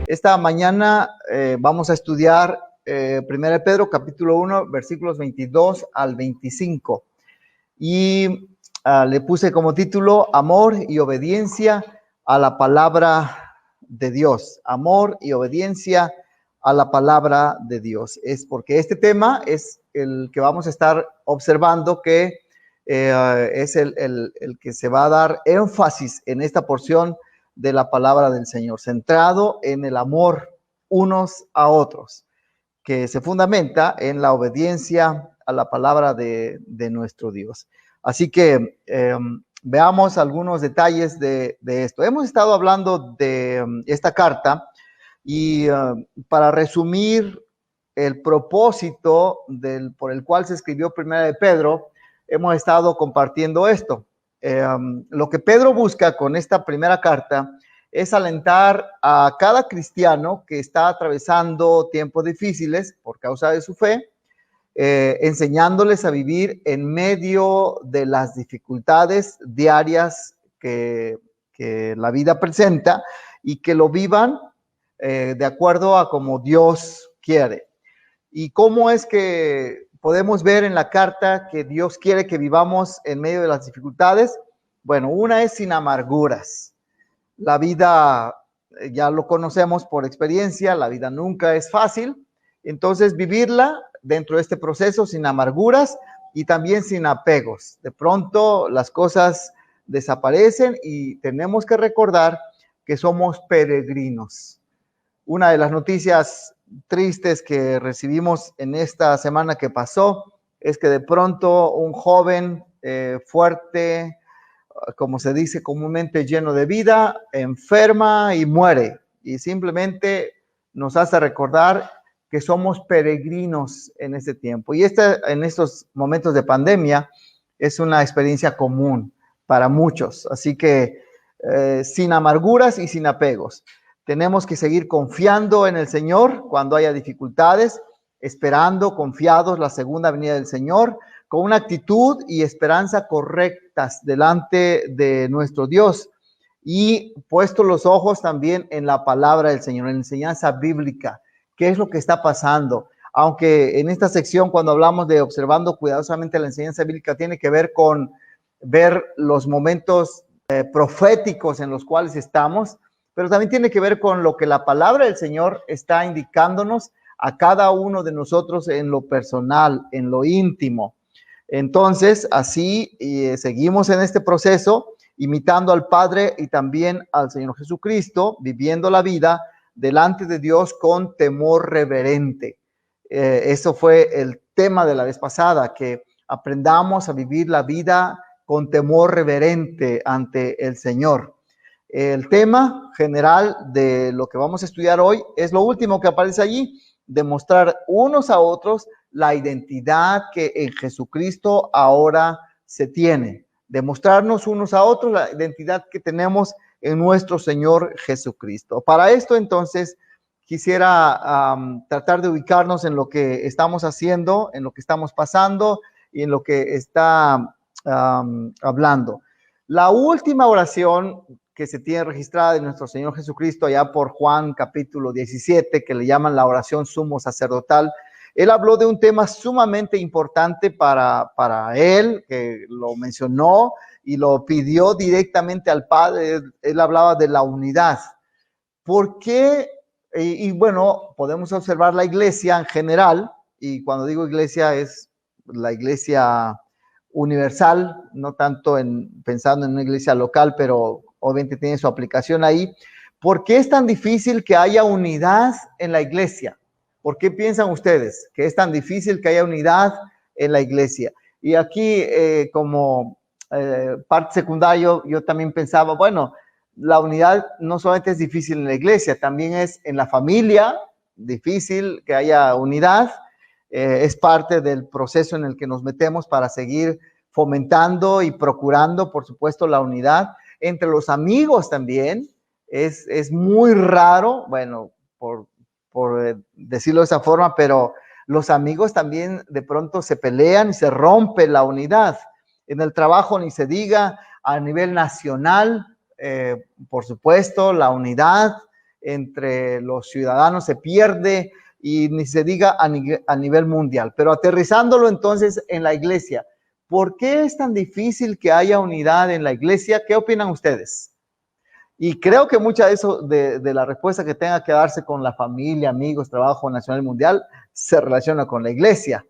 Esta mañana vamos a estudiar 1 Pedro capítulo 1, versículos 22 al 25. Y le puse como título Amor y obediencia a la palabra de Dios. Amor y obediencia a la palabra de Dios. Es porque este tema es el que vamos a estar observando, que es el que se va a dar énfasis en esta porción de la palabra del Señor, centrado en el amor unos a otros, que se fundamenta en la obediencia a la palabra de nuestro Dios. Así que veamos algunos detalles de esto. Hemos estado hablando de esta carta y para resumir el propósito por el cual se escribió Primera de Pedro, hemos estado compartiendo esto. Lo que Pedro busca con esta primera carta es alentar a cada cristiano que está atravesando tiempos difíciles por causa de su fe, enseñándoles a vivir en medio de las dificultades diarias que la vida presenta y que lo vivan de acuerdo a como Dios quiere. ¿Y cómo es que podemos ver en la carta que Dios quiere que vivamos en medio de las dificultades? Bueno, una es sin amarguras. La vida, ya lo conocemos por experiencia, la vida nunca es fácil. Entonces, vivirla dentro de este proceso sin amarguras y también sin apegos. De pronto las cosas desaparecen y tenemos que recordar que somos peregrinos. Una de las noticias tristes que recibimos en esta semana que pasó es que de pronto un joven fuerte, como se dice comúnmente, lleno de vida, enferma y muere. Y simplemente nos hace recordar que somos peregrinos en este tiempo. Y en estos momentos de pandemia es una experiencia común para muchos. Así que sin amarguras y sin apegos. Tenemos que seguir confiando en el Señor cuando haya dificultades, esperando, confiados, la segunda venida del Señor, con una actitud y esperanza correctas delante de nuestro Dios, y puesto los ojos también en la palabra del Señor, en la enseñanza bíblica. ¿Qué es lo que está pasando? Aunque en esta sección, cuando hablamos de observando cuidadosamente la enseñanza bíblica, tiene que ver con ver los momentos proféticos en los cuales estamos, pero también tiene que ver con lo que la palabra del Señor está indicándonos a cada uno de nosotros en lo personal, en lo íntimo. Entonces, así seguimos en este proceso, imitando al Padre y también al Señor Jesucristo, viviendo la vida delante de Dios con temor reverente. Eso fue el tema de la vez pasada, que aprendamos a vivir la vida con temor reverente ante el Señor. El tema general de lo que vamos a estudiar hoy es lo último que aparece allí: demostrar unos a otros la identidad que en Jesucristo ahora se tiene. Demostrarnos unos a otros la identidad que tenemos en nuestro Señor Jesucristo. Para esto, entonces, quisiera tratar de ubicarnos en lo que estamos haciendo, en lo que estamos pasando y en lo que está hablando. La última oración que se tiene registrada de nuestro Señor Jesucristo allá por Juan capítulo 17, que le llaman la oración sumo sacerdotal, él habló de un tema sumamente importante para él, que lo mencionó y lo pidió directamente al Padre. Él hablaba de la unidad. ¿Por qué? Y bueno, podemos observar la iglesia en general, y cuando digo iglesia es la iglesia universal, no tanto pensando en una iglesia local, pero obviamente tiene su aplicación ahí. ¿Por qué es tan difícil que haya unidad en la iglesia? ¿Por qué piensan ustedes que es tan difícil que haya unidad en la iglesia? Y aquí, como parte secundaria, yo también pensaba, bueno, la unidad no solamente es difícil en la iglesia, también es en la familia difícil que haya unidad. Es parte del proceso en el que nos metemos para seguir fomentando y procurando, por supuesto, la unidad. Entre los amigos también es muy raro, bueno, por decirlo de esa forma, pero los amigos también de pronto se pelean y se rompe la unidad. En el trabajo ni se diga, a nivel nacional, por supuesto, la unidad entre los ciudadanos se pierde y ni se diga a nivel mundial. Pero aterrizándolo entonces en la iglesia, ¿por qué es tan difícil que haya unidad en la iglesia? ¿Qué opinan ustedes? Y creo que mucha de eso, de la respuesta que tenga que darse con la familia, amigos, trabajo nacional y mundial, se relaciona con la iglesia.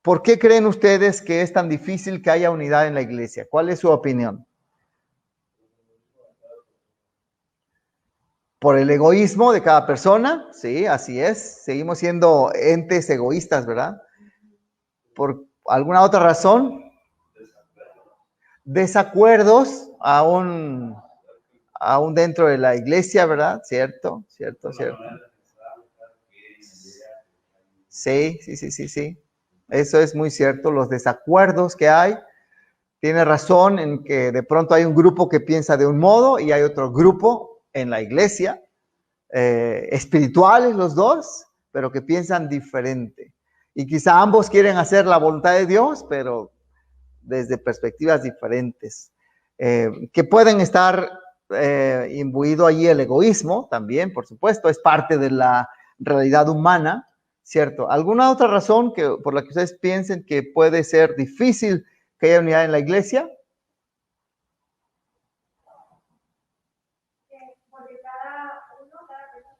¿Por qué creen ustedes que es tan difícil que haya unidad en la iglesia? ¿Cuál es su opinión? Por el egoísmo de cada persona, sí, así es. Seguimos siendo entes egoístas, ¿verdad? ¿Por alguna otra razón? Desacuerdos aún dentro de la iglesia, ¿verdad? Cierto. Sí. Eso es muy cierto, los desacuerdos que hay. Tiene razón en que de pronto hay un grupo que piensa de un modo y hay otro grupo en la iglesia, espirituales los dos, pero que piensan diferente. Y quizá ambos quieren hacer la voluntad de Dios, pero desde perspectivas diferentes, que pueden estar imbuido allí el egoísmo también, por supuesto, es parte de la realidad humana, ¿cierto? ¿Alguna otra razón por la que ustedes piensen que puede ser difícil que haya unidad en la iglesia? Porque cada persona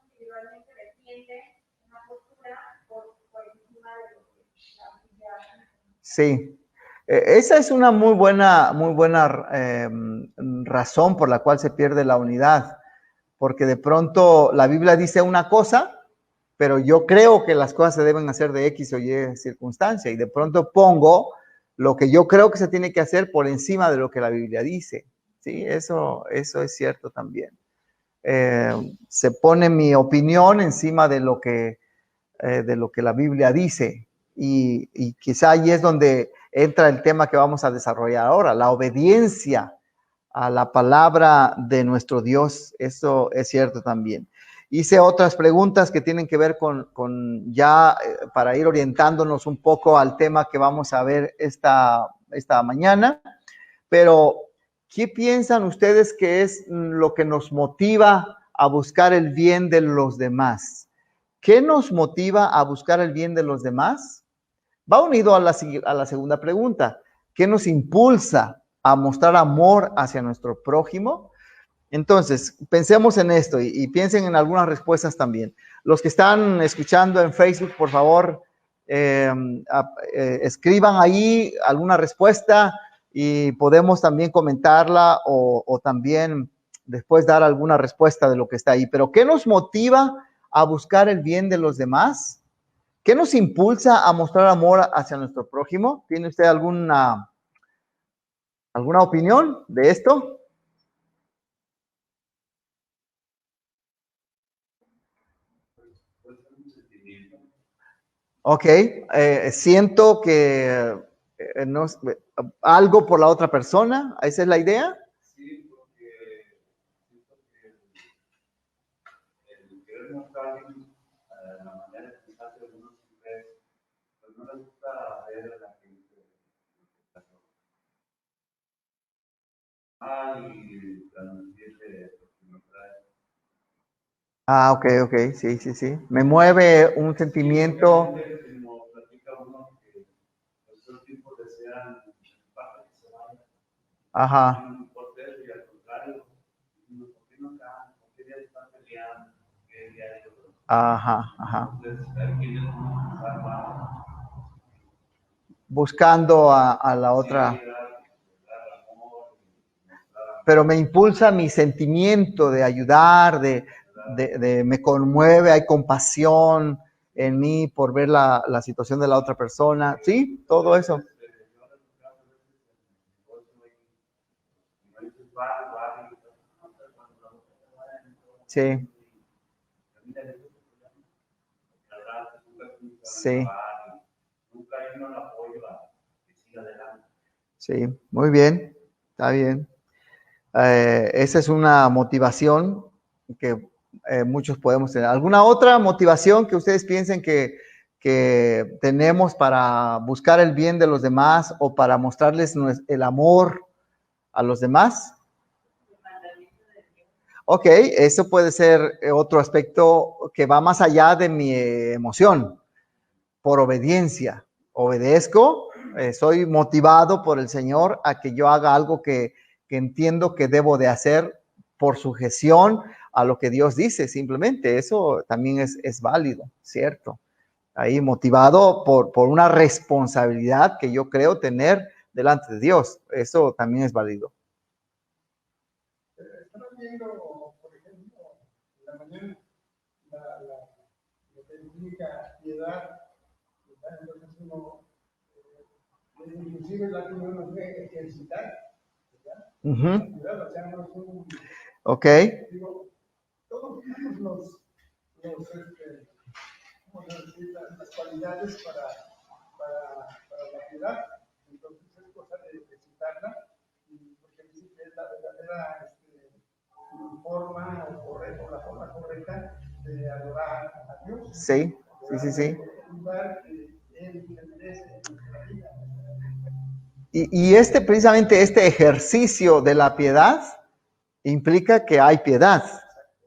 individualmente defiende una postura por encima de lo que la Biblia. Sí. Esa es una muy buena razón por la cual se pierde la unidad, porque de pronto la Biblia dice una cosa, pero yo creo que las cosas se deben hacer de X o Y circunstancia, y de pronto pongo lo que yo creo que se tiene que hacer por encima de lo que la Biblia dice. Sí, eso es cierto también. Se pone mi opinión encima de lo que la Biblia dice, y quizá ahí es donde entra el tema que vamos a desarrollar ahora, la obediencia a la palabra de nuestro Dios. Eso es cierto también. Hice otras preguntas que tienen que ver con ya para ir orientándonos un poco al tema que vamos a ver esta mañana, pero ¿qué piensan ustedes que es lo que nos motiva a buscar el bien de los demás? ¿Qué nos motiva a buscar el bien de los demás? Va unido a la segunda pregunta. ¿Qué nos impulsa a mostrar amor hacia nuestro prójimo? Entonces, pensemos en esto y piensen en algunas respuestas también. Los que están escuchando en Facebook, por favor, escriban ahí alguna respuesta y podemos también comentarla o también después dar alguna respuesta de lo que está ahí. Pero ¿qué nos motiva a buscar el bien de los demás? ¿Qué nos impulsa a mostrar amor hacia nuestro prójimo? ¿Tiene usted alguna opinión de esto? Ok, siento que algo por la otra persona, ¿esa es la idea? Sí, porque siento que el querer mostrar la manera que quizás algunos hombres pues no les gusta ver a la gente y transmitirle lo que nos trae. Ah, ok, sí. Me mueve un sentimiento. Como platica uno que estos tipos desean para que se vayan. Ajá. Por eso y al contrario, ¿por qué no están? ¿Por qué ya están peleando? ¿Por qué ya hay otros? Ajá. Entonces, hay quienes no están buscando a la otra. Pero me impulsa mi sentimiento de ayudar, me conmueve, hay compasión en mí por ver la situación de la otra persona. Sí, todo eso. Sí. Sí. Sí, muy bien, está bien. Esa es una motivación que muchos podemos tener. ¿Alguna otra motivación que ustedes piensen que tenemos para buscar el bien de los demás o para mostrarles el amor a los demás? Ok, eso puede ser otro aspecto que va más allá de mi emoción, por obediencia. Obedezco, soy motivado por el Señor a que yo haga algo que entiendo que debo de hacer por sujeción a lo que Dios dice, simplemente. Eso también es válido, ¿cierto? Ahí motivado por una responsabilidad que yo creo tener delante de Dios. Eso también es válido. Estamos viendo, por ejemplo, en la mañana, lo que significa piedad, ¿verdad? Entonces uno, inclusive la que uno debe ejercitar, ¿verdad? Uh-huh. Piedad, o sea, no es un, Ok. digo, todos tenemos ¿cómo decir? Las cualidades para la piedad, entonces es cosa de ejercitarla, porque dice que es la verdadera forma o la forma correcta de adorar a Dios. Sí, sí, sí, sí. Y precisamente este ejercicio de la piedad implica que hay piedad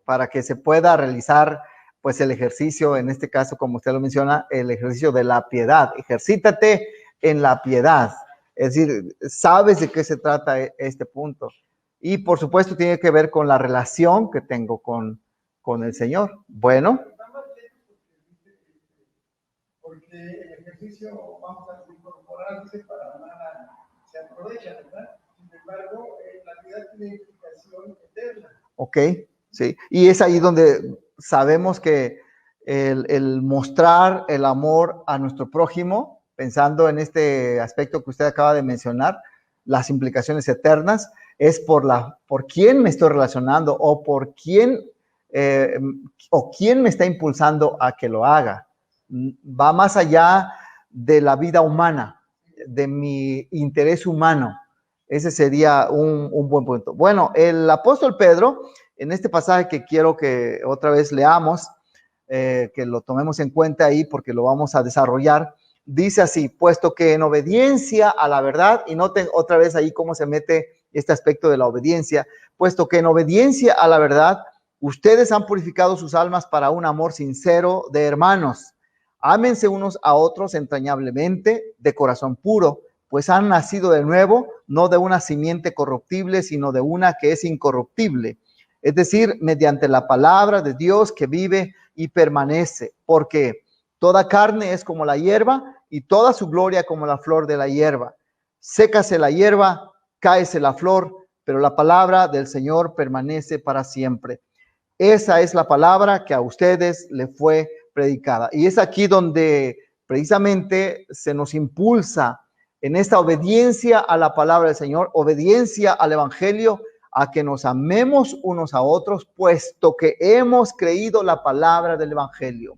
para que se pueda realizar pues el ejercicio, en este caso, como usted lo menciona, el ejercicio de la piedad. Ejercítate en la piedad. Es decir, sabes de qué se trata este punto. Y por supuesto tiene que ver con la relación que tengo con el Señor. Bueno. Porque el ejercicio, vamos a incorporarse para nada, se aprovecha, ¿verdad? Sin embargo, la vida tiene implicación eterna. Ok, sí. Y es ahí donde sabemos que el mostrar el amor a nuestro prójimo, pensando en este aspecto que usted acaba de mencionar, las implicaciones eternas, es por quién me estoy relacionando o por quién o quién me está impulsando a que lo haga. Va más allá de la vida humana, de mi interés humano. Ese sería un buen punto. Bueno, el apóstol Pedro, en este pasaje que quiero que otra vez leamos, que lo tomemos en cuenta ahí porque lo vamos a desarrollar, dice así: puesto que en obediencia a la verdad, y noten otra vez ahí cómo se mete este aspecto de la obediencia, puesto que en obediencia a la verdad, ustedes han purificado sus almas para un amor sincero de hermanos. Ámense unos a otros entrañablemente, de corazón puro, pues han nacido de nuevo, no de una simiente corruptible, sino de una que es incorruptible. Es decir, mediante la palabra de Dios que vive y permanece, porque toda carne es como la hierba y toda su gloria como la flor de la hierba. Sécase la hierba, cáese la flor, pero la palabra del Señor permanece para siempre. Esa es la palabra que a ustedes le fue predicada. Y es aquí donde precisamente se nos impulsa en esta obediencia a la palabra del Señor, obediencia al Evangelio, a que nos amemos unos a otros, puesto que hemos creído la palabra del Evangelio.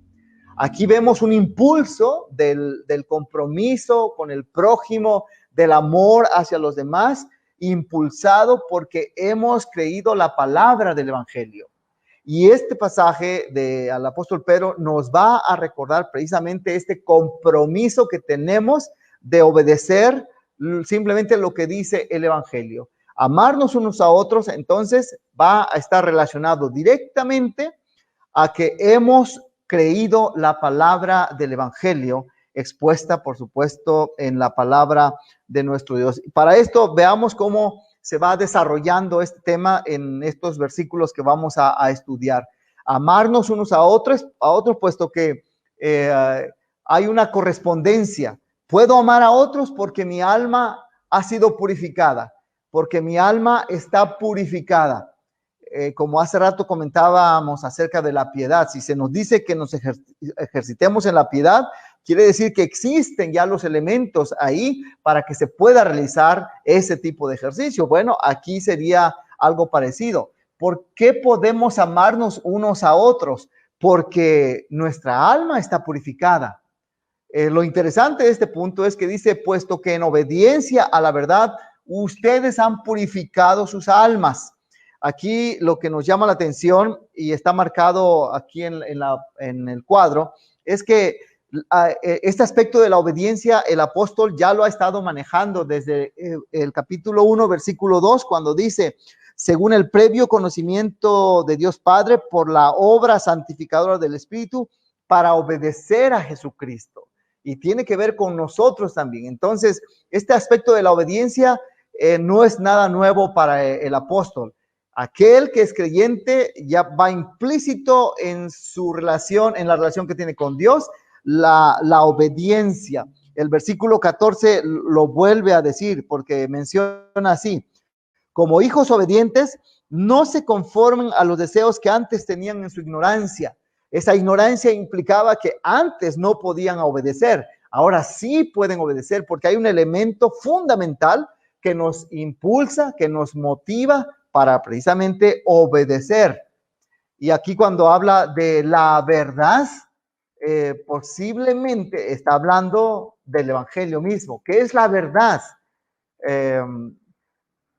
Aquí vemos un impulso del compromiso con el prójimo, del amor hacia los demás, impulsado porque hemos creído la palabra del Evangelio. Y este pasaje al apóstol Pedro nos va a recordar precisamente este compromiso que tenemos de obedecer simplemente lo que dice el Evangelio. Amarnos unos a otros, entonces, va a estar relacionado directamente a que hemos creído la palabra del Evangelio, expuesta, por supuesto, en la palabra de nuestro Dios. Para esto, veamos cómo se va desarrollando este tema en estos versículos que vamos a estudiar. Amarnos unos a otros, puesto que hay una correspondencia. Puedo amar a otros porque mi alma ha sido purificada, porque mi alma está purificada. Como hace rato comentábamos acerca de la piedad, si se nos dice que nos ejercitemos en la piedad, quiere decir que existen ya los elementos ahí para que se pueda realizar ese tipo de ejercicio. Bueno, aquí sería algo parecido. ¿Por qué podemos amarnos unos a otros? Porque nuestra alma está purificada. Lo interesante de este punto es que dice, puesto que en obediencia a la verdad, ustedes han purificado sus almas. Aquí lo que nos llama la atención y está marcado aquí en el cuadro es que este aspecto de la obediencia el apóstol ya lo ha estado manejando desde el capítulo 1, versículo 2, cuando dice, según el previo conocimiento de Dios Padre por la obra santificadora del Espíritu, para obedecer a Jesucristo. Y tiene que ver con nosotros también. Entonces, este aspecto de la obediencia no es nada nuevo para el apóstol. Aquel que es creyente ya va implícito en su relación, en la relación que tiene con Dios, la obediencia. El versículo 14 lo vuelve a decir porque menciona así: como hijos obedientes, no se conformen a los deseos que antes tenían en su ignorancia. Esa ignorancia implicaba que antes no podían obedecer, ahora sí pueden obedecer porque hay un elemento fundamental que nos impulsa, que nos motiva para precisamente obedecer. Y aquí cuando habla de la verdad, posiblemente está hablando del evangelio mismo. ¿Qué es la verdad?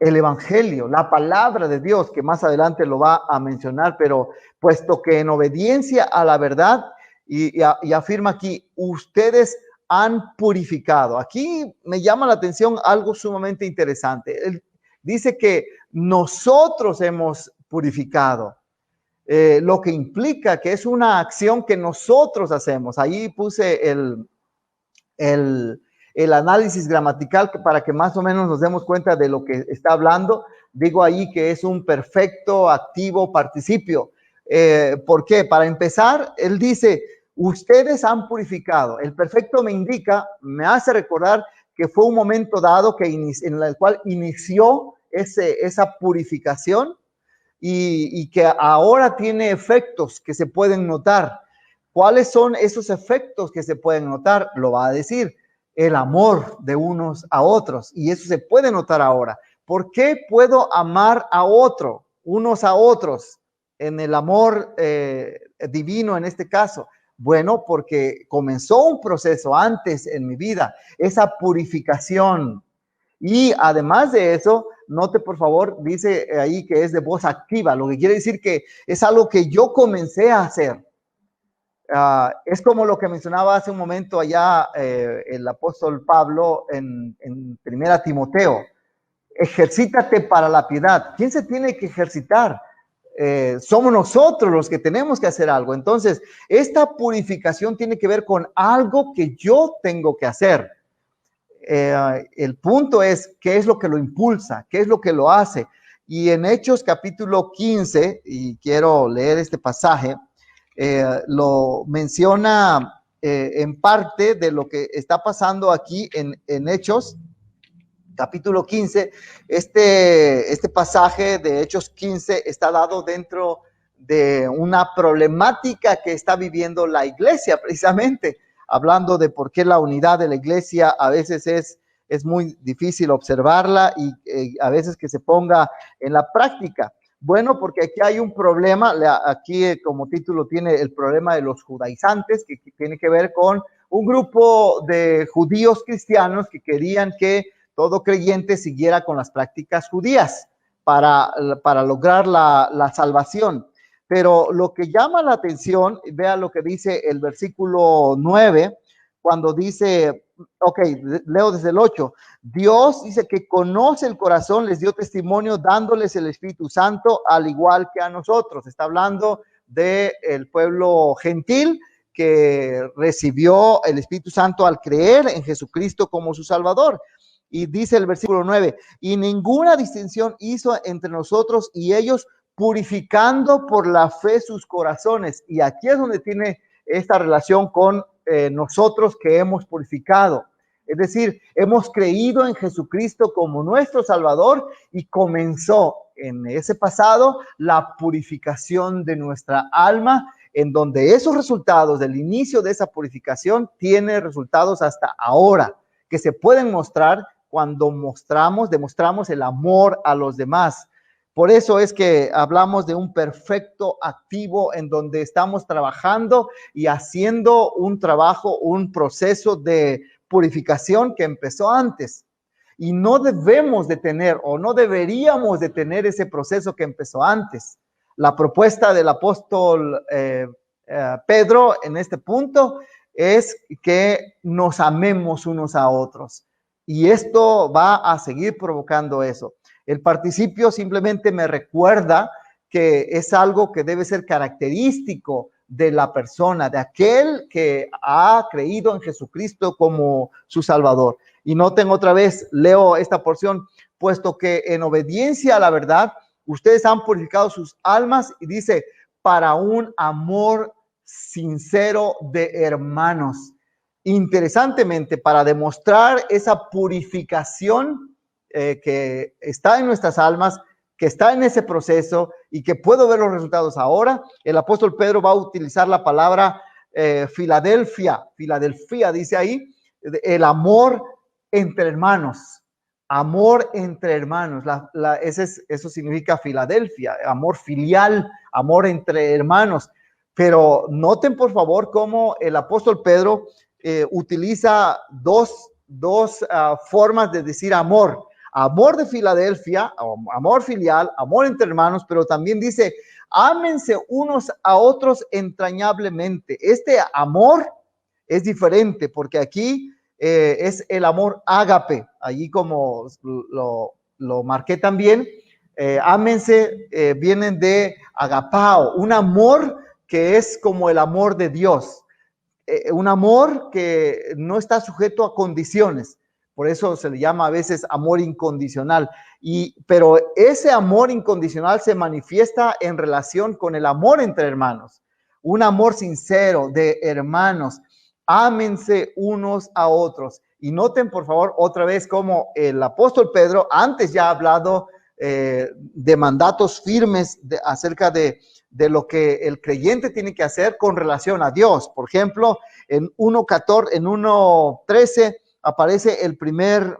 El evangelio, la palabra de Dios, que más adelante lo va a mencionar, pero puesto que en obediencia a la verdad, y afirma aquí, ustedes han purificado. Aquí me llama la atención algo sumamente interesante. Él dice que nosotros hemos purificado, lo que implica que es una acción que nosotros hacemos. Ahí puse el análisis gramatical para que más o menos nos demos cuenta de lo que está hablando. Digo ahí que es un perfecto activo participio. ¿Por qué? Para empezar, él dice, ustedes han purificado. El perfecto me indica, me hace recordar que fue un momento dado en el cual inició esa purificación y que ahora tiene efectos que se pueden notar. ¿Cuáles son esos efectos que se pueden notar? Lo va a decir. El amor de unos a otros, y eso se puede notar ahora. ¿Por qué puedo amar a otro, unos a otros, en el amor divino en este caso? Bueno, porque comenzó un proceso antes en mi vida, esa purificación. Y además de eso, note por favor, dice ahí que es de voz activa, lo que quiere decir que es algo que yo comencé a hacer. Es como lo que mencionaba hace un momento allá el apóstol Pablo en 1 Timoteo. Ejercítate para la piedad. ¿Quién se tiene que ejercitar? Somos nosotros los que tenemos que hacer algo. Entonces, esta purificación tiene que ver con algo que yo tengo que hacer. El punto es, ¿qué es lo que lo impulsa? ¿Qué es lo que lo hace? Y en Hechos capítulo 15, y quiero leer este pasaje, lo menciona en parte de lo que está pasando aquí en Hechos, capítulo 15. Este pasaje de Hechos 15 está dado dentro de una problemática que está viviendo la iglesia, precisamente, hablando de por qué la unidad de la iglesia a veces es muy difícil observarla y a veces que se ponga en la práctica. Bueno, porque aquí hay un problema, aquí como título tiene el problema de los judaizantes, que tiene que ver con un grupo de judíos cristianos que querían que todo creyente siguiera con las prácticas judías para lograr la salvación. Pero lo que llama la atención, vea lo que dice el versículo 9, cuando dice, ok, leo desde el 8, Dios dice que conoce el corazón, les dio testimonio dándoles el Espíritu Santo al igual que a nosotros. Está hablando del pueblo gentil que recibió el Espíritu Santo al creer en Jesucristo como su Salvador. Y dice el versículo 9, y ninguna distinción hizo entre nosotros y ellos, purificando por la fe sus corazones. Y aquí es donde tiene esta relación con nosotros que hemos purificado. Es decir, hemos creído en Jesucristo como nuestro Salvador y comenzó en ese pasado la purificación de nuestra alma, en donde esos resultados del inicio de esa purificación tienen resultados hasta ahora, que se pueden mostrar cuando demostramos el amor a los demás. Por eso es que hablamos de un perfecto activo en donde estamos trabajando y haciendo un trabajo, un proceso de purificación que empezó antes. Y no debemos de tener o no deberíamos de tener ese proceso que empezó antes. La propuesta del apóstol Pedro en este punto es que nos amemos unos a otros. Y esto va a seguir provocando eso. El participio simplemente me recuerda que es algo que debe ser característico de la persona, de aquel que ha creído en Jesucristo como su Salvador. Y noten otra vez, leo esta porción, puesto que en obediencia a la verdad, ustedes han purificado sus almas, y dice, para un amor sincero de hermanos. Interesantemente, para demostrar esa purificación que está en nuestras almas, que está en ese proceso y que puedo ver los resultados ahora, el apóstol Pedro va a utilizar la palabra Filadelfia, dice ahí, el amor entre hermanos, amor entre hermanos, eso significa Filadelfia, amor filial, amor entre hermanos. Pero noten por favor cómo el apóstol Pedro utiliza dos formas de decir amor. Amor de Filadelfia, amor filial, amor entre hermanos, pero también dice, ámense unos a otros entrañablemente. Este amor es diferente porque aquí es el amor ágape, allí como lo marqué también. Ámense vienen de agapao, un amor que es como el amor de Dios, un amor que no está sujeto a condiciones. Por eso se le llama a veces amor incondicional. Pero ese amor incondicional se manifiesta en relación con el amor entre hermanos. Un amor sincero de hermanos. Ámense unos a otros. Y noten, por favor, otra vez cómo el apóstol Pedro antes ya ha hablado de mandatos firmes acerca de lo que el creyente tiene que hacer con relación a Dios. Por ejemplo, en 1:13 aparece el primer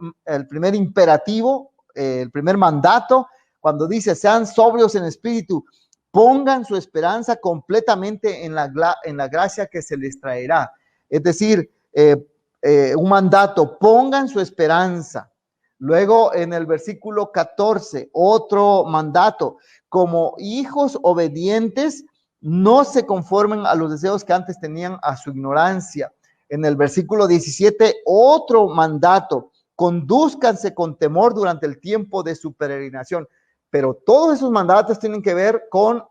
imperativo, el primer mandato, cuando dice, sean sobrios en espíritu, pongan su esperanza completamente en la gracia que se les traerá. Es decir, un mandato, pongan su esperanza. Luego en el versículo 14, otro mandato, como hijos obedientes, no se conformen a los deseos que antes tenían a su ignorancia. En el versículo 17, otro mandato, condúzcanse con temor durante el tiempo de su peregrinación. Pero todos esos mandatos tienen que ver con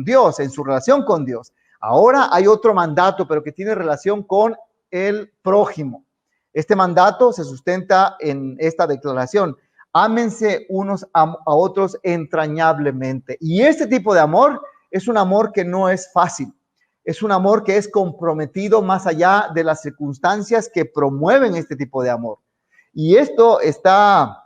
Dios, en su relación con Dios. Ahora hay otro mandato, pero que tiene relación con el prójimo. Este mandato se sustenta en esta declaración: ámense unos a otros entrañablemente. Y este tipo de amor es un amor que no es fácil. Es un amor que es comprometido más allá de las circunstancias que promueven este tipo de amor. Y esto está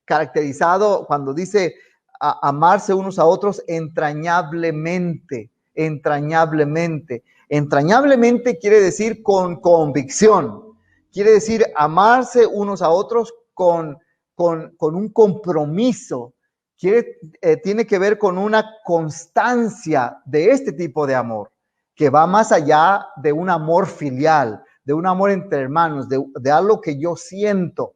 caracterizado cuando dice amarse unos a otros entrañablemente, entrañablemente. Entrañablemente quiere decir con convicción. Quiere decir amarse unos a otros con un compromiso. Tiene que ver con una constancia de este tipo de amor, que va más allá de un amor filial, de un amor entre hermanos, de algo que yo siento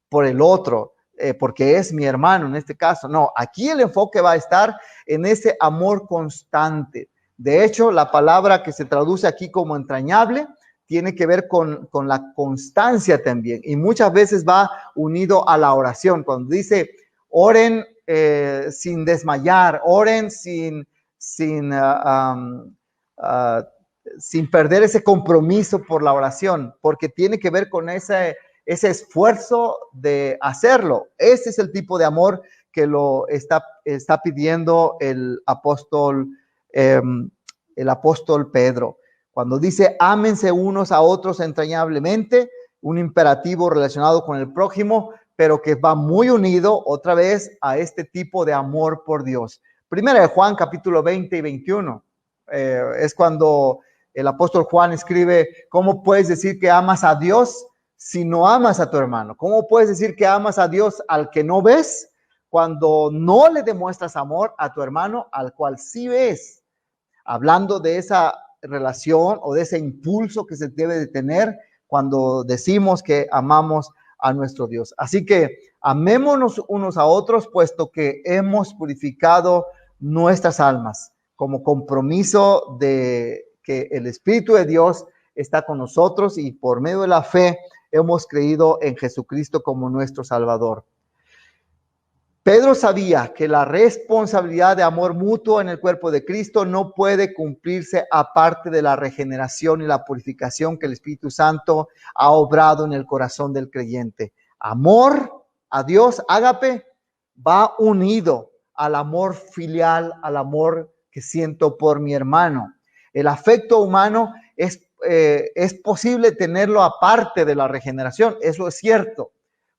por el otro, porque es mi hermano en este caso. No, aquí el enfoque va a estar en ese amor constante. De hecho, la palabra que se traduce aquí como entrañable tiene que ver con la constancia también, y muchas veces va unido a la oración. Cuando dice oren sin desmayar, oren sin perder ese compromiso por la oración, porque tiene que ver con ese esfuerzo de hacerlo. Ese es el tipo de amor que lo está pidiendo el apóstol Pedro. Cuando dice ámense unos a otros entrañablemente, un imperativo relacionado con el prójimo, pero que va muy unido otra vez a este tipo de amor por Dios. Primera de Juan, capítulo 20 y 21, es cuando el apóstol Juan escribe: ¿cómo puedes decir que amas a Dios si no amas a tu hermano? ¿Cómo puedes decir que amas a Dios al que no ves cuando no le demuestras amor a tu hermano al cual sí ves? Hablando de esa relación o de ese impulso que se debe de tener cuando decimos que amamos a nuestro Dios. Así que amémonos unos a otros, puesto que hemos purificado nuestras almas, como compromiso de que el Espíritu de Dios está con nosotros, y por medio de la fe hemos creído en Jesucristo como nuestro Salvador. Pedro sabía que la responsabilidad de amor mutuo en el cuerpo de Cristo no puede cumplirse aparte de la regeneración y la purificación que el Espíritu Santo ha obrado en el corazón del creyente. Amor a Dios, ágape, va unido al amor filial, al amor que siento por mi hermano. El afecto humano es posible tenerlo aparte de la regeneración, eso es cierto.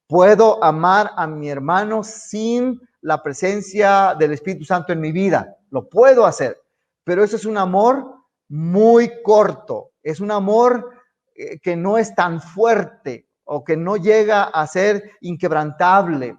Puedo amar a mi hermano sin la presencia del Espíritu Santo en mi vida. Lo puedo hacer, pero eso es un amor muy corto. Es un amor que no es tan fuerte o que no llega a ser inquebrantable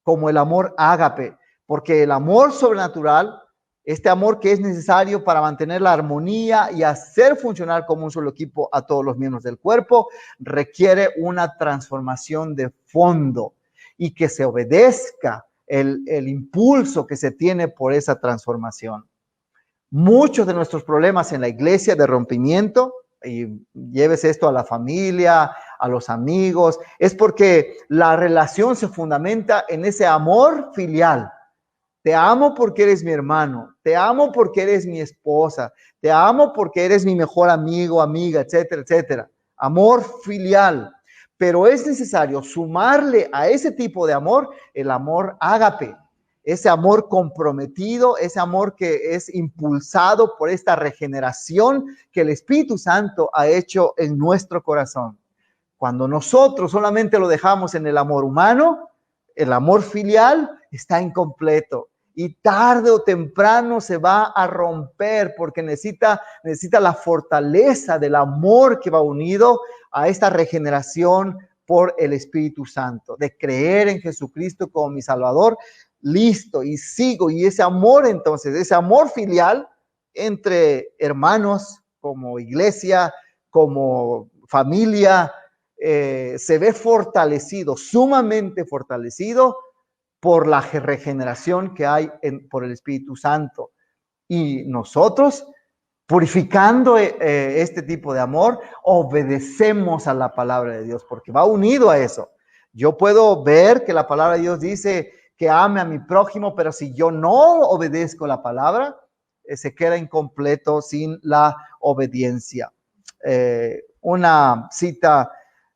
como el amor ágape. Porque el amor sobrenatural, este amor que es necesario para mantener la armonía y hacer funcionar como un solo equipo a todos los miembros del cuerpo, requiere una transformación de fondo y que se obedezca el impulso que se tiene por esa transformación. Muchos de nuestros problemas en la iglesia de rompimiento, y lleves esto a la familia, a los amigos, es porque la relación se fundamenta en ese amor filial. Te amo porque eres mi hermano, te amo porque eres mi esposa, te amo porque eres mi mejor amigo, amiga, etcétera, etcétera. Amor filial. Pero es necesario sumarle a ese tipo de amor el amor ágape, ese amor comprometido, ese amor que es impulsado por esta regeneración que el Espíritu Santo ha hecho en nuestro corazón. Cuando nosotros solamente lo dejamos en el amor humano, el amor filial está incompleto. Y tarde o temprano se va a romper porque necesita la fortaleza del amor que va unido a esta regeneración por el Espíritu Santo, de creer en Jesucristo como mi Salvador, listo, y sigo. Y ese amor entonces, ese amor filial entre hermanos, como iglesia, como familia, se ve fortalecido, sumamente fortalecido, por la regeneración que hay por el Espíritu Santo. Y nosotros, purificando este tipo de amor, obedecemos a la palabra de Dios, porque va unido a eso. Yo puedo ver que la palabra de Dios dice que ame a mi prójimo, pero si yo no obedezco la palabra, se queda incompleto sin la obediencia. Una cita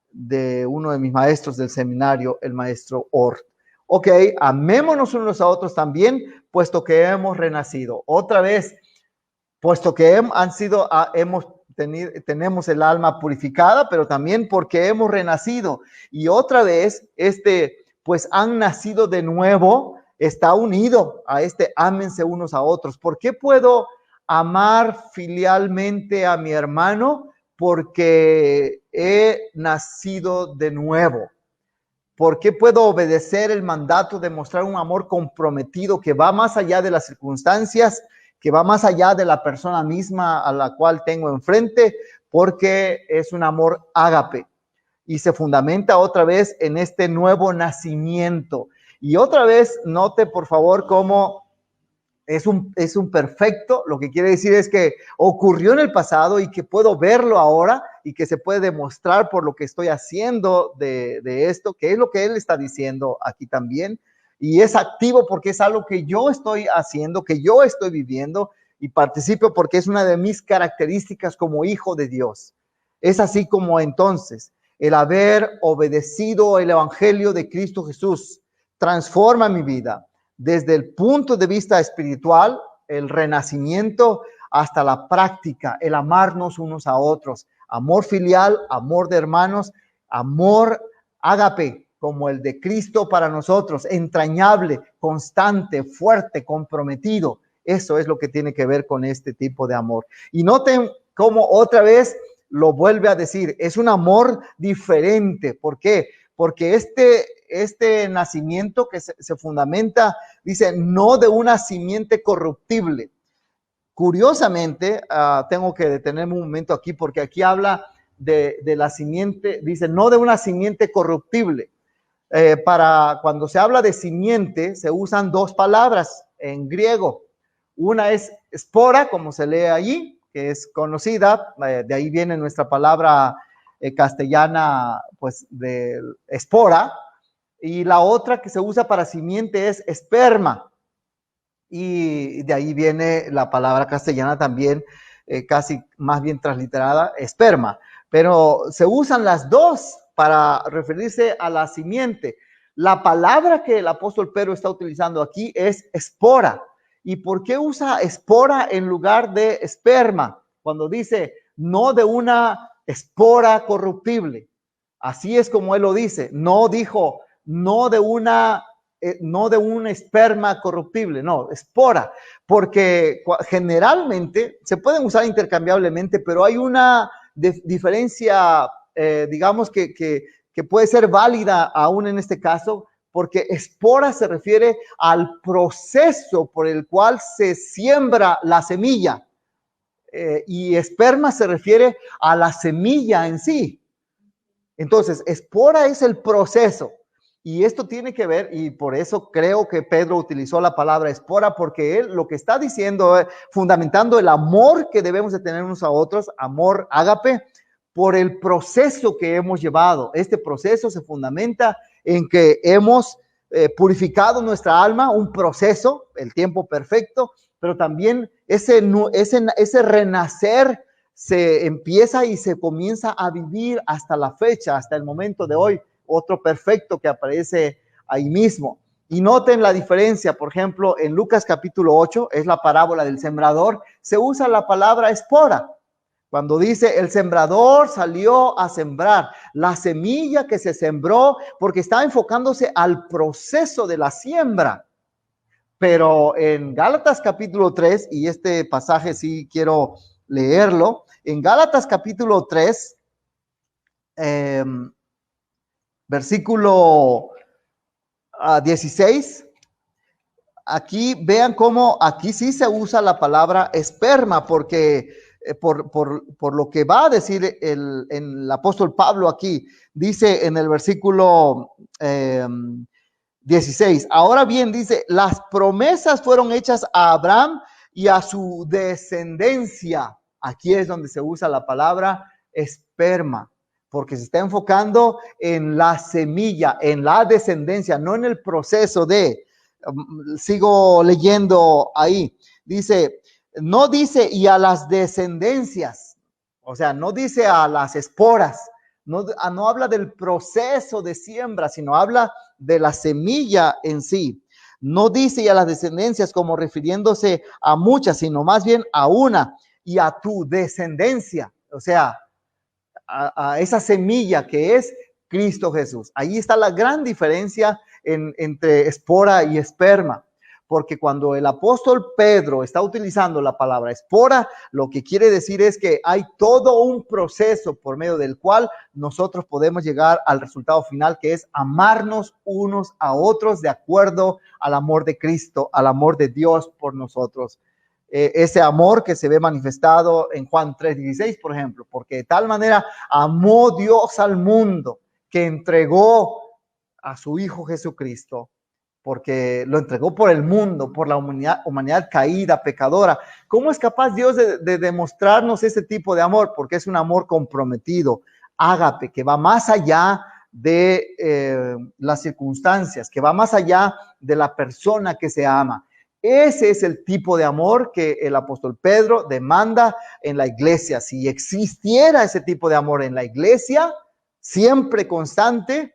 de uno de mis maestros del seminario, el maestro Ort. Ok, amémonos unos a otros también, puesto que hemos renacido. Otra vez, puesto que tenemos el alma purificada, pero también porque hemos renacido. Y otra vez, pues han nacido de nuevo, está unido a ámense unos a otros. ¿Por qué puedo amar filialmente a mi hermano? Porque he nacido de nuevo. ¿Por qué puedo obedecer el mandato de mostrar un amor comprometido que va más allá de las circunstancias, que va más allá de la persona misma a la cual tengo enfrente? Porque es un amor ágape y se fundamenta otra vez en este nuevo nacimiento. Y otra vez, note por favor cómo es un perfecto, lo que quiere decir es que ocurrió en el pasado y que puedo verlo ahora y que se puede demostrar por lo que estoy haciendo de esto, que es lo que él está diciendo aquí también. Y es activo porque es algo que yo estoy haciendo, que yo estoy viviendo y participo porque es una de mis características como hijo de Dios. Es así como entonces el haber obedecido el evangelio de Cristo Jesús transforma mi vida. Desde el punto de vista espiritual, el renacimiento, hasta la práctica, el amarnos unos a otros, amor filial, amor de hermanos, amor ágape, como el de Cristo para nosotros, entrañable, constante, fuerte, comprometido. Eso es lo que tiene que ver con este tipo de amor. Y noten cómo otra vez lo vuelve a decir, es un amor diferente. ¿Por qué? Porque este nacimiento que se fundamenta, dice, no de una simiente corruptible. Curiosamente, tengo que detenerme un momento aquí porque aquí habla de la simiente, dice, no de una simiente corruptible. Para cuando se habla de simiente, se usan dos palabras en griego. Una es espora, como se lee allí, que es conocida, de ahí viene nuestra palabra castellana, pues, de espora, y la otra que se usa para simiente es esperma. Y de ahí viene la palabra castellana también, casi más bien transliterada, esperma. Pero se usan las dos para referirse a la simiente. La palabra que el apóstol Pedro está utilizando aquí es espora. ¿Y por qué usa espora en lugar de esperma? Cuando dice no de una espora corruptible. Así es como él lo dice. No dijo no de un esperma corruptible, no, espora, porque generalmente se pueden usar intercambiablemente, pero hay una diferencia, digamos que puede ser válida aún en este caso, porque espora se refiere al proceso por el cual se siembra la semilla, y esperma se refiere a la semilla en sí. Entonces, espora es el proceso. Y esto tiene que ver, y por eso creo que Pedro utilizó la palabra espora, porque él lo que está diciendo, fundamentando el amor que debemos de tener unos a otros, amor ágape, por el proceso que hemos llevado. Este proceso se fundamenta en que hemos purificado nuestra alma, un proceso, el tiempo perfecto, pero también ese renacer se empieza y se comienza a vivir hasta la fecha, hasta el momento de hoy. Otro perfecto que aparece ahí mismo. Y noten la diferencia, por ejemplo, en Lucas capítulo 8, es la parábola del sembrador, se usa la palabra espora. Cuando dice el sembrador salió a sembrar, la semilla que se sembró, porque está enfocándose al proceso de la siembra. Pero en Gálatas capítulo 3, y este pasaje sí quiero leerlo, en Gálatas capítulo 3, versículo 16, aquí vean cómo aquí sí se usa la palabra esperma, porque por lo que va a decir el apóstol Pablo aquí, dice en el versículo 16, ahora bien, dice, las promesas fueron hechas a Abraham y a su descendencia. Aquí es donde se usa la palabra esperma, porque se está enfocando en la semilla, en la descendencia, no en el proceso de, sigo leyendo ahí, dice, no dice y a las descendencias, o sea, no dice a las esporas, no habla del proceso de siembra, sino habla de la semilla en sí. No dice y a las descendencias como refiriéndose a muchas, sino más bien a una y a tu descendencia, o sea, a esa semilla que es Cristo Jesús. Ahí está la gran diferencia entre espora y esperma, porque cuando el apóstol Pedro está utilizando la palabra espora, lo que quiere decir es que hay todo un proceso por medio del cual nosotros podemos llegar al resultado final, que es amarnos unos a otros de acuerdo al amor de Cristo, al amor de Dios por nosotros. Ese amor que se ve manifestado en Juan 3:16, por ejemplo, porque de tal manera amó Dios al mundo que entregó a su Hijo Jesucristo, porque lo entregó por el mundo, por la humanidad caída, pecadora. ¿Cómo es capaz Dios de demostrarnos ese tipo de amor? Porque es un amor comprometido, ágape, que va más allá de las circunstancias, que va más allá de la persona que se ama. Ese es el tipo de amor que el apóstol Pedro demanda en la iglesia. Si existiera ese tipo de amor en la iglesia, siempre constante,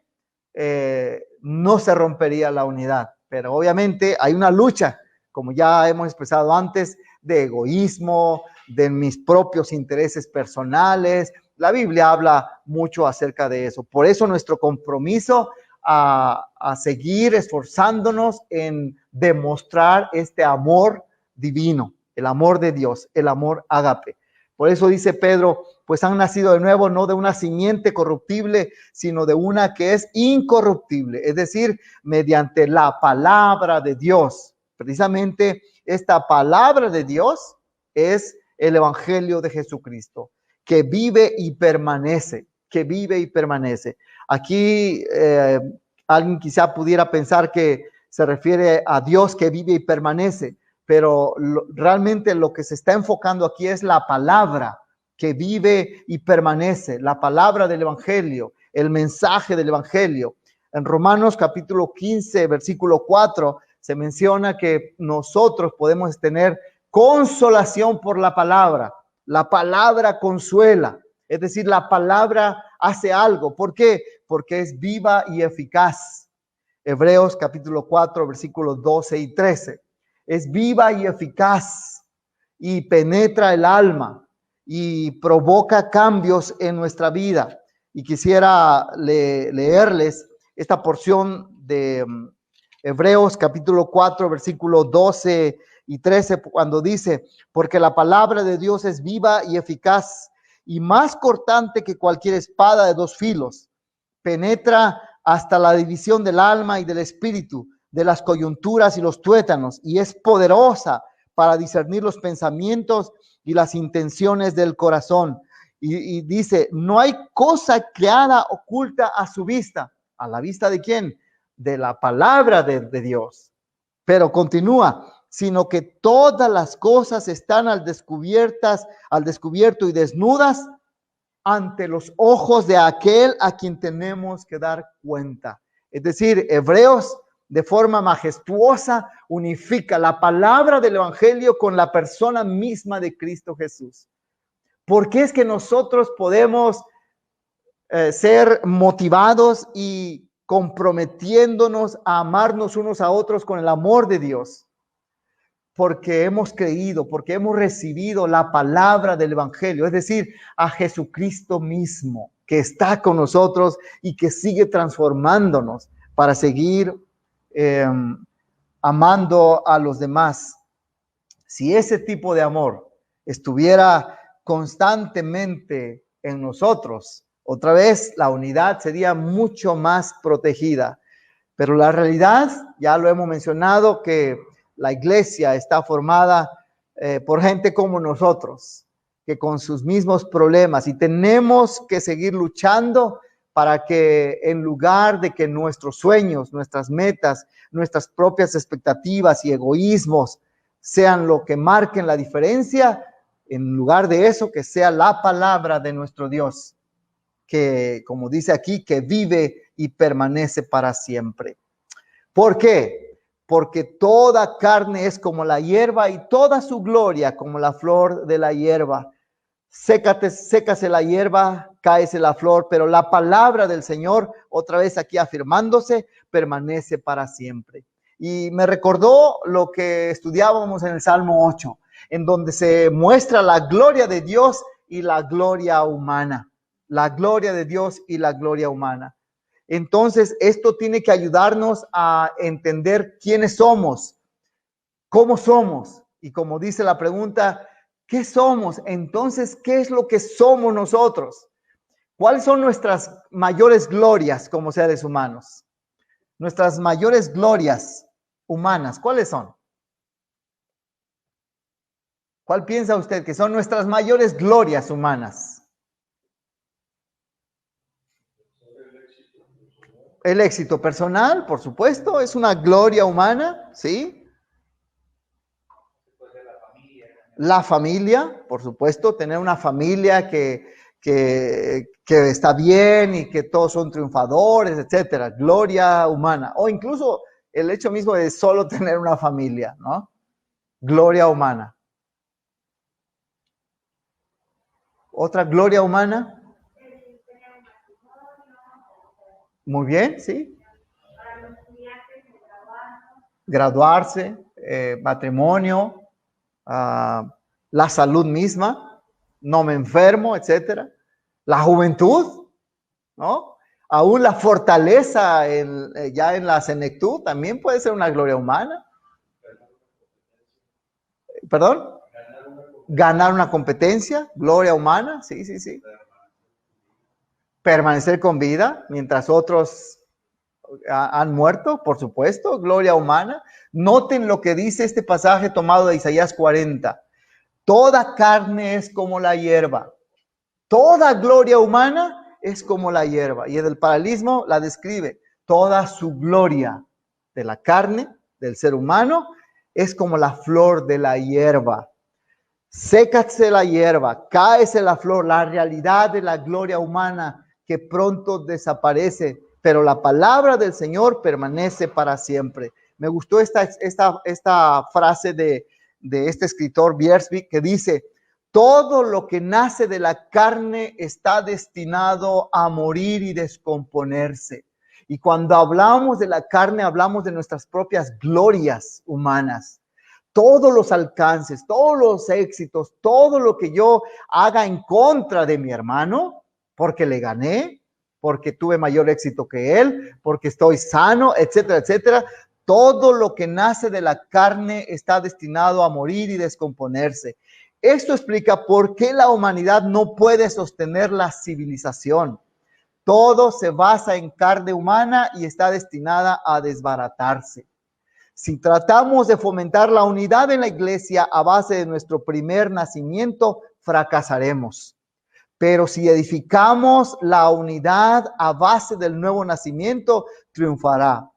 no se rompería la unidad. Pero obviamente hay una lucha, como ya hemos expresado antes, de egoísmo, de mis propios intereses personales. La Biblia habla mucho acerca de eso. Por eso nuestro compromiso a seguir esforzándonos en demostrar este amor divino, el amor de Dios, el amor ágape. Por eso dice Pedro, pues han nacido de nuevo no de una simiente corruptible, sino de una que es incorruptible, es decir, mediante la palabra de Dios. Precisamente esta palabra de Dios es el evangelio de Jesucristo, que vive y permanece, que vive y permanece. Aquí alguien quizá pudiera pensar que se refiere a Dios que vive y permanece, pero realmente lo que se está enfocando aquí es la palabra que vive y permanece, la palabra del Evangelio, el mensaje del Evangelio. En Romanos capítulo 15, versículo 4, se menciona que nosotros podemos tener consolación por la palabra. La palabra consuela, es decir, la palabra hace algo. ¿Por qué? Porque es viva y eficaz. Hebreos capítulo 4, versículos 12 y 13. Es viva y eficaz y penetra el alma y provoca cambios en nuestra vida. Y quisiera leerles esta porción de Hebreos capítulo 4, versículos 12 y 13, cuando dice: porque la palabra de Dios es viva y eficaz y más cortante que cualquier espada de dos filos. Penetra hasta la división del alma y del espíritu, de las coyunturas y los tuétanos, y es poderosa para discernir los pensamientos y las intenciones del corazón. Y dice, no hay cosa creada oculta a su vista. ¿A la vista de quién? De la palabra de Dios. Pero continúa, sino que todas las cosas están al descubierto y desnudas ante los ojos de aquel a quien tenemos que dar cuenta. Es decir, Hebreos de forma majestuosa unifica la palabra del Evangelio con la persona misma de Cristo Jesús. ¿Por qué es que nosotros podemos ser motivados y comprometiéndonos a amarnos unos a otros con el amor de Dios? Porque hemos creído, porque hemos recibido la palabra del Evangelio, es decir, a Jesucristo mismo, que está con nosotros y que sigue transformándonos para seguir amando a los demás. Si ese tipo de amor estuviera constantemente en nosotros, otra vez la unidad sería mucho más protegida. Pero la realidad, ya lo hemos mencionado, que la iglesia está formada por gente como nosotros, que con sus mismos problemas, y tenemos que seguir luchando para que en lugar de que nuestros sueños, nuestras metas, nuestras propias expectativas y egoísmos sean lo que marquen la diferencia, en lugar de eso, que sea la palabra de nuestro Dios, que, como dice aquí, que vive y permanece para siempre. ¿Por qué? Porque toda carne es como la hierba y toda su gloria como la flor de la hierba. Sécase la hierba, cáese la flor, pero la palabra del Señor, otra vez aquí afirmándose, permanece para siempre. Y me recordó lo que estudiábamos en el Salmo 8, en donde se muestra la gloria de Dios y la gloria humana. La gloria de Dios y la gloria humana. Entonces, esto tiene que ayudarnos a entender quiénes somos, cómo somos. Y como dice la pregunta, ¿qué somos? Entonces, ¿qué es lo que somos nosotros? ¿Cuáles son nuestras mayores glorias como seres humanos? Nuestras mayores glorias humanas, ¿cuáles son? ¿Cuál piensa usted que son nuestras mayores glorias humanas? El éxito personal, por supuesto, es una gloria humana, ¿sí? La familia, por supuesto, tener una familia que está bien y que todos son triunfadores, etcétera, gloria humana. O incluso el hecho mismo de solo tener una familia, ¿no? Gloria humana. ¿Otra gloria humana? Muy bien, sí. Graduarse, matrimonio, la salud misma, no me enfermo, etcétera. La juventud, ¿no? Aún la fortaleza ya en la senectud también puede ser una gloria humana. ¿Perdón? Ganar una competencia, gloria humana, sí, sí, sí. Permanecer con vida mientras otros han muerto, por supuesto, gloria humana. Noten lo que dice este pasaje tomado de Isaías 40. Toda carne es como la hierba. Toda gloria humana es como la hierba. Y el paralelismo la describe. Toda su gloria de la carne, del ser humano, es como la flor de la hierba. sécase la hierba, cáese la flor, la realidad de la gloria humana que pronto desaparece, pero la palabra del Señor permanece para siempre. Me gustó esta frase de este escritor Biersvik que dice: todo lo que nace de la carne está destinado a morir y descomponerse. Y cuando hablamos de la carne, hablamos de nuestras propias glorias humanas. Todos los alcances, todos los éxitos, todo lo que yo haga en contra de mi hermano, porque le gané, porque tuve mayor éxito que él, porque estoy sano, etcétera, etcétera. Todo lo que nace de la carne está destinado a morir y descomponerse. Esto explica por qué la humanidad no puede sostener la civilización. Todo se basa en carne humana y está destinada a desbaratarse. Si tratamos de fomentar la unidad en la iglesia a base de nuestro primer nacimiento, fracasaremos. Pero si edificamos la unidad a base del nuevo nacimiento, triunfará.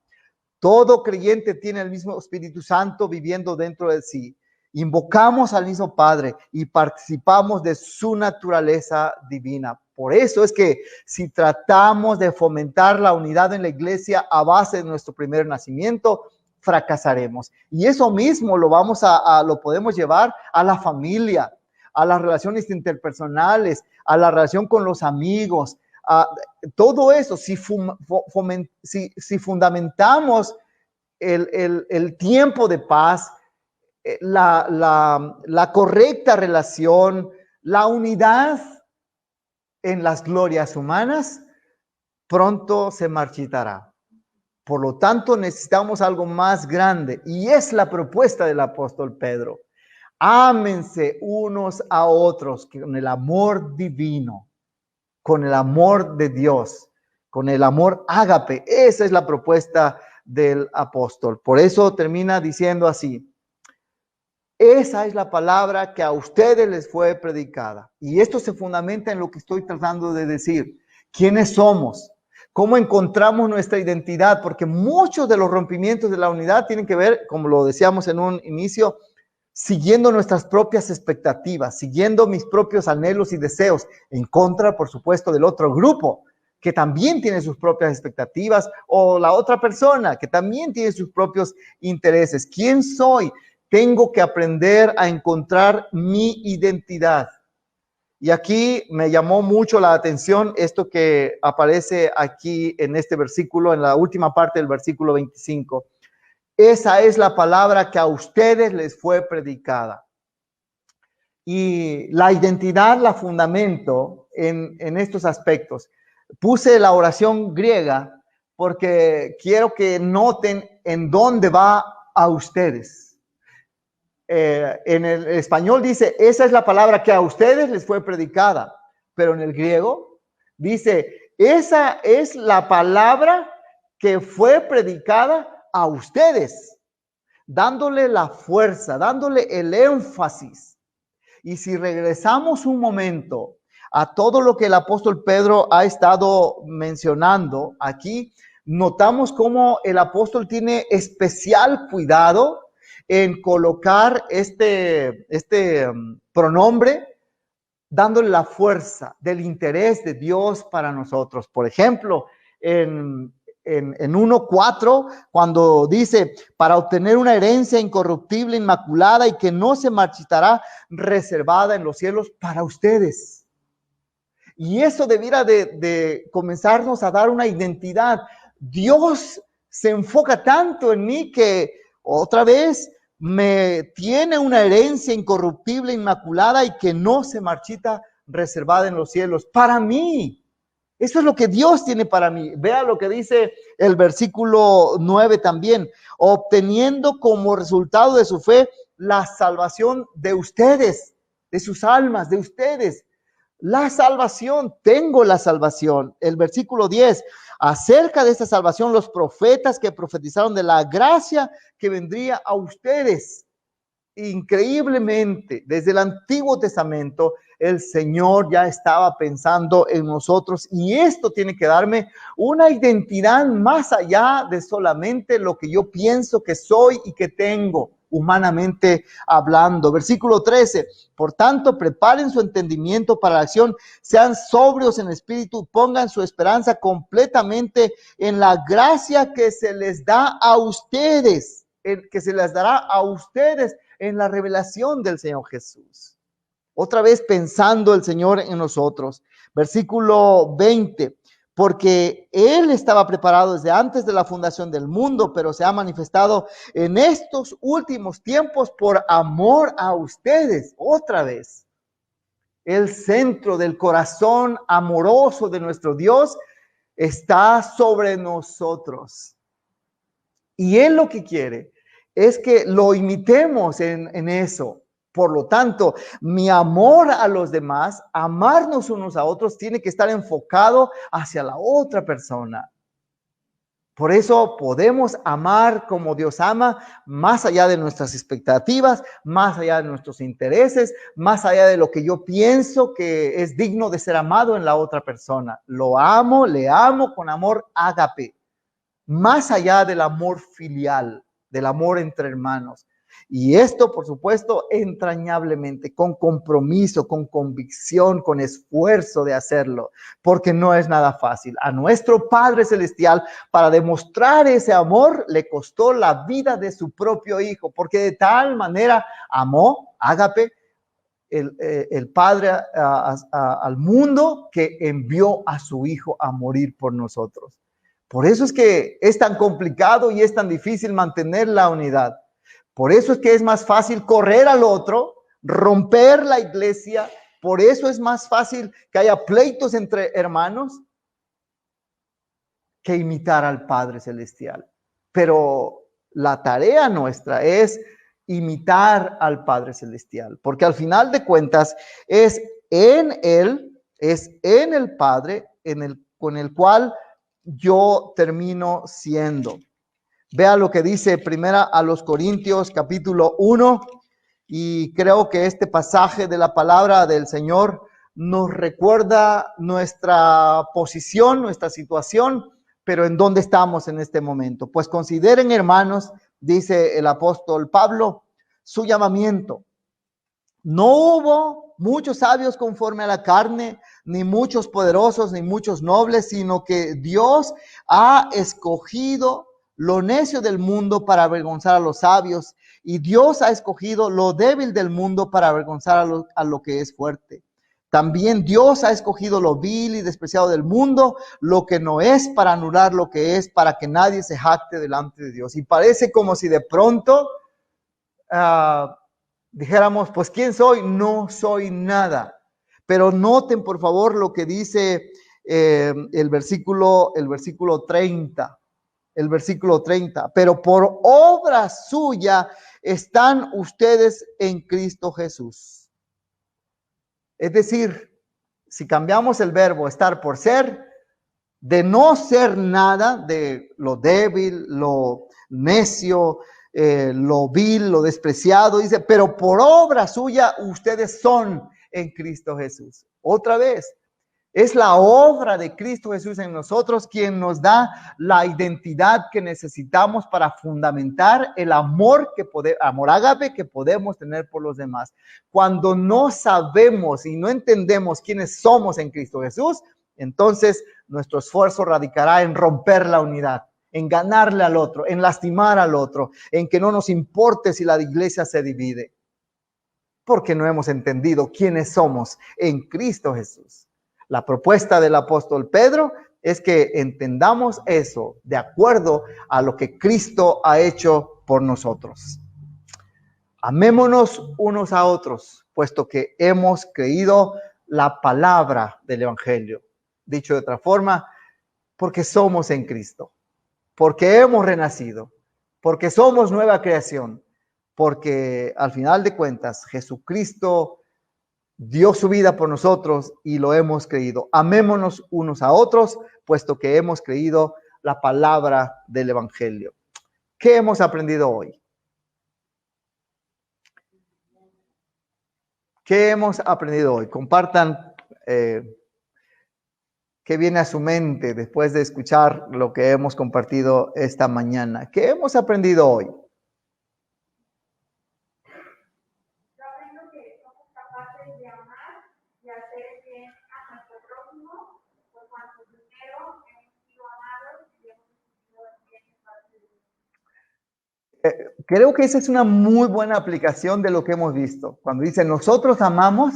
Todo creyente tiene el mismo Espíritu Santo viviendo dentro de sí. Invocamos al mismo Padre y participamos de su naturaleza divina. Por eso es que si tratamos de fomentar la unidad en la iglesia a base de nuestro primer nacimiento, fracasaremos. Y eso mismo lo podemos llevar a la familia, a las relaciones interpersonales, a la relación con los amigos, a todo eso. Si fundamentamos el tiempo de paz, la correcta relación, la unidad en las glorias humanas, pronto se marchitará. Por lo tanto, necesitamos algo más grande, y es la propuesta del apóstol Pedro. Ámense unos a otros con el amor divino, con el amor de Dios, con el amor ágape. Esa es la propuesta del apóstol. Por eso termina diciendo así: esa es la palabra que a ustedes les fue predicada. Y esto se fundamenta en lo que estoy tratando de decir. ¿Quiénes somos? ¿Cómo encontramos nuestra identidad? Porque muchos de los rompimientos de la unidad tienen que ver, como lo decíamos en un inicio, siguiendo nuestras propias expectativas, siguiendo mis propios anhelos y deseos, en contra, por supuesto, del otro grupo, que también tiene sus propias expectativas, o la otra persona, que también tiene sus propios intereses. ¿Quién soy? Tengo que aprender a encontrar mi identidad. Y aquí me llamó mucho la atención esto que aparece aquí en este versículo, en la última parte del versículo 25. Esa es la palabra que a ustedes les fue predicada. Y la identidad la fundamento en estos aspectos. Puse la oración griega porque quiero que noten en dónde va a ustedes. En el español dice, esa es la palabra que a ustedes les fue predicada, pero en el griego dice, esa es la palabra que fue predicada a ustedes, dándole la fuerza, dándole el énfasis. Y si regresamos un momento a todo lo que el apóstol Pedro ha estado mencionando aquí, notamos cómo el apóstol tiene especial cuidado en colocar este pronombre, dándole la fuerza del interés de Dios para nosotros. Por ejemplo, en 1:4, cuando dice, para obtener una herencia incorruptible, inmaculada y que no se marchitará, reservada en los cielos para ustedes. Y eso debiera de comenzarnos a dar una identidad. Dios se enfoca tanto en mí que otra vez me tiene una herencia incorruptible, inmaculada y que no se marchita, reservada en los cielos para mí. Eso es lo que Dios tiene para mí. Vea lo que dice el versículo 9 también. Obteniendo como resultado de su fe la salvación de ustedes, de sus almas, de ustedes. La salvación, tengo la salvación. El versículo 10. Acerca de esta salvación, los profetas que profetizaron de la gracia que vendría a ustedes. Increíblemente, desde el Antiguo Testamento, el Señor ya estaba pensando en nosotros, y esto tiene que darme una identidad más allá de solamente lo que yo pienso que soy y que tengo. humanamente hablando. Versículo 13, por tanto, preparen su entendimiento para la acción, sean sobrios en espíritu, pongan su esperanza completamente en la gracia que se les da a ustedes, que se les dará a ustedes en la revelación del Señor Jesús. Otra vez pensando el Señor en nosotros. Versículo 20. Porque Él estaba preparado desde antes de la fundación del mundo, pero se ha manifestado en estos últimos tiempos por amor a ustedes. Otra vez. El centro del corazón amoroso de nuestro Dios está sobre nosotros. Y Él lo que quiere es que lo imitemos en eso. Por lo tanto, mi amor a los demás, amarnos unos a otros, tiene que estar enfocado hacia la otra persona. Por eso podemos amar como Dios ama, más allá de nuestras expectativas, más allá de nuestros intereses, más allá de lo que yo pienso que es digno de ser amado en la otra persona. Lo amo, le amo con amor ágape, más allá del amor filial, del amor entre hermanos. Y esto, por supuesto, entrañablemente, con compromiso, con convicción, con esfuerzo de hacerlo, porque no es nada fácil. A nuestro Padre Celestial, para demostrar ese amor, le costó la vida de su propio Hijo, porque de tal manera amó, ágape, el Padre al mundo, que envió a su Hijo a morir por nosotros. Por eso es que es tan complicado y es tan difícil mantener la unidad. Por eso es que es más fácil correr al otro, romper la iglesia. Por eso es más fácil que haya pleitos entre hermanos que imitar al Padre Celestial. Pero la tarea nuestra es imitar al Padre Celestial, porque al final de cuentas es en Él, es en el Padre con el cual yo termino siendo. Vea lo que dice primera a los Corintios capítulo 1, y creo que este pasaje de la palabra del Señor nos recuerda nuestra posición, nuestra situación, pero en dónde estamos en este momento. Pues consideren, hermanos, dice el apóstol Pablo, su llamamiento. No hubo muchos sabios conforme a la carne, ni muchos poderosos, ni muchos nobles, sino que Dios ha escogido lo necio del mundo para avergonzar a los sabios, y Dios ha escogido lo débil del mundo para avergonzar a lo que es fuerte. También Dios ha escogido lo vil y despreciado del mundo, lo que no es, para anular lo que es, para que nadie se jacte delante de Dios. Y parece como si de pronto dijéramos, pues ¿quién soy? No soy nada. Pero noten por favor lo que dice el versículo 30. El versículo 30, pero por obra suya están ustedes en Cristo Jesús. Es decir, si cambiamos el verbo estar por ser, de no ser nada, de lo débil, lo necio, lo vil, lo despreciado, dice, pero por obra suya ustedes son en Cristo Jesús. Otra vez, es la obra de Cristo Jesús en nosotros quien nos da la identidad que necesitamos para fundamentar el amor amor ágape que podemos tener por los demás. Cuando no sabemos y no entendemos quiénes somos en Cristo Jesús, entonces nuestro esfuerzo radicará en romper la unidad, en ganarle al otro, en lastimar al otro, en que no nos importe si la iglesia se divide, porque no hemos entendido quiénes somos en Cristo Jesús. La propuesta del apóstol Pedro es que entendamos eso de acuerdo a lo que Cristo ha hecho por nosotros. Amémonos unos a otros, puesto que hemos creído la palabra del Evangelio. Dicho de otra forma, porque somos en Cristo, porque hemos renacido, porque somos nueva creación, porque al final de cuentas Jesucristo dio su vida por nosotros y lo hemos creído. Amémonos unos a otros, puesto que hemos creído la palabra del Evangelio. ¿Qué hemos aprendido hoy? ¿Qué hemos aprendido hoy? Compartan qué viene a su mente después de escuchar lo que hemos compartido esta mañana. ¿Qué hemos aprendido hoy? Creo que esa es una muy buena aplicación de lo que hemos visto. Cuando dice nosotros amamos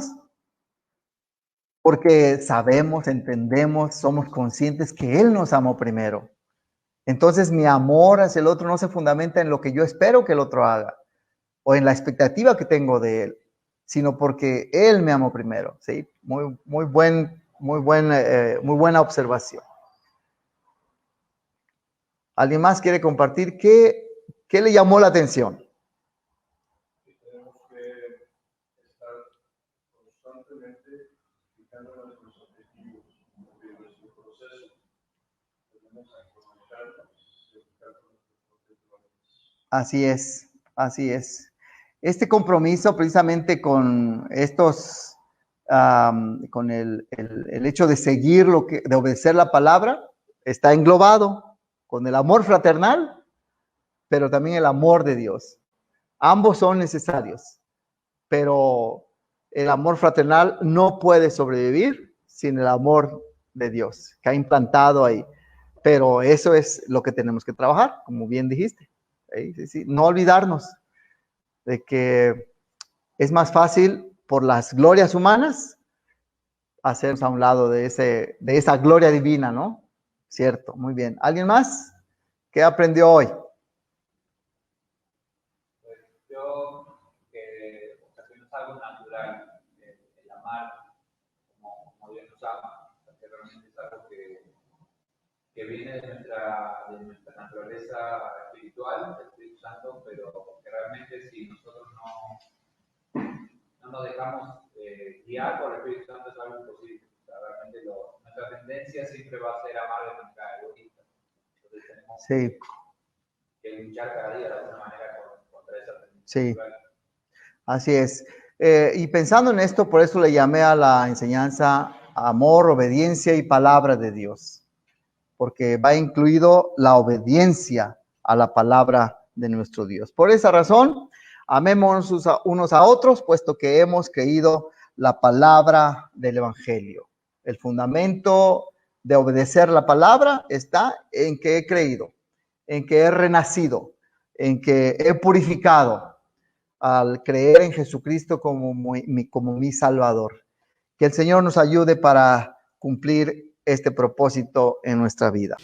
porque sabemos, entendemos, somos conscientes que Él nos amó primero. Entonces mi amor hacia el otro no se fundamenta en lo que yo espero que el otro haga o en la expectativa que tengo de Él, sino porque Él me amó primero. ¿Sí? Muy buena observación. ¿Alguien más quiere compartir qué le llamó la atención? Tenemos que estar constantemente fijando nuestros objetivos de nuestro proceso. Tenemos que comunicarnos y buscar nuestros propios. Así es, así es. Este compromiso precisamente con estos, con el hecho de seguir de obedecer la palabra, está englobado con el amor fraternal, pero también el amor de Dios. Ambos son necesarios, pero el amor fraternal no puede sobrevivir sin el amor de Dios, que ha implantado ahí. Pero eso es lo que tenemos que trabajar, como bien dijiste. ¿Sí? Sí. No olvidarnos de que es más fácil por las glorias humanas hacernos a un lado de esa gloria divina, ¿no? Cierto, muy bien. ¿Alguien más? ¿Qué aprendió hoy? Yo que es algo natural el amar como Dios nos ama, que realmente es algo que viene de nuestra naturaleza espiritual, del Espíritu Santo, pero que realmente si nosotros no nos dejamos guiar por el Espíritu Santo es algo imposible. O sea, realmente nuestra tendencia siempre va a ser amar de manera egoísta. Entonces tenemos que luchar cada día de alguna manera contra esa tendencia. Sí, así es. Y pensando en esto, por eso le llamé a la enseñanza amor, obediencia y palabra de Dios, porque va incluido la obediencia a la palabra de nuestro Dios. Por esa razón, amémonos unos a otros, puesto que hemos creído la palabra del Evangelio. El fundamento de obedecer la palabra está en que he creído, en que he renacido, en que he purificado al creer en Jesucristo como mi Salvador. Que el Señor nos ayude para cumplir este propósito en nuestra vida.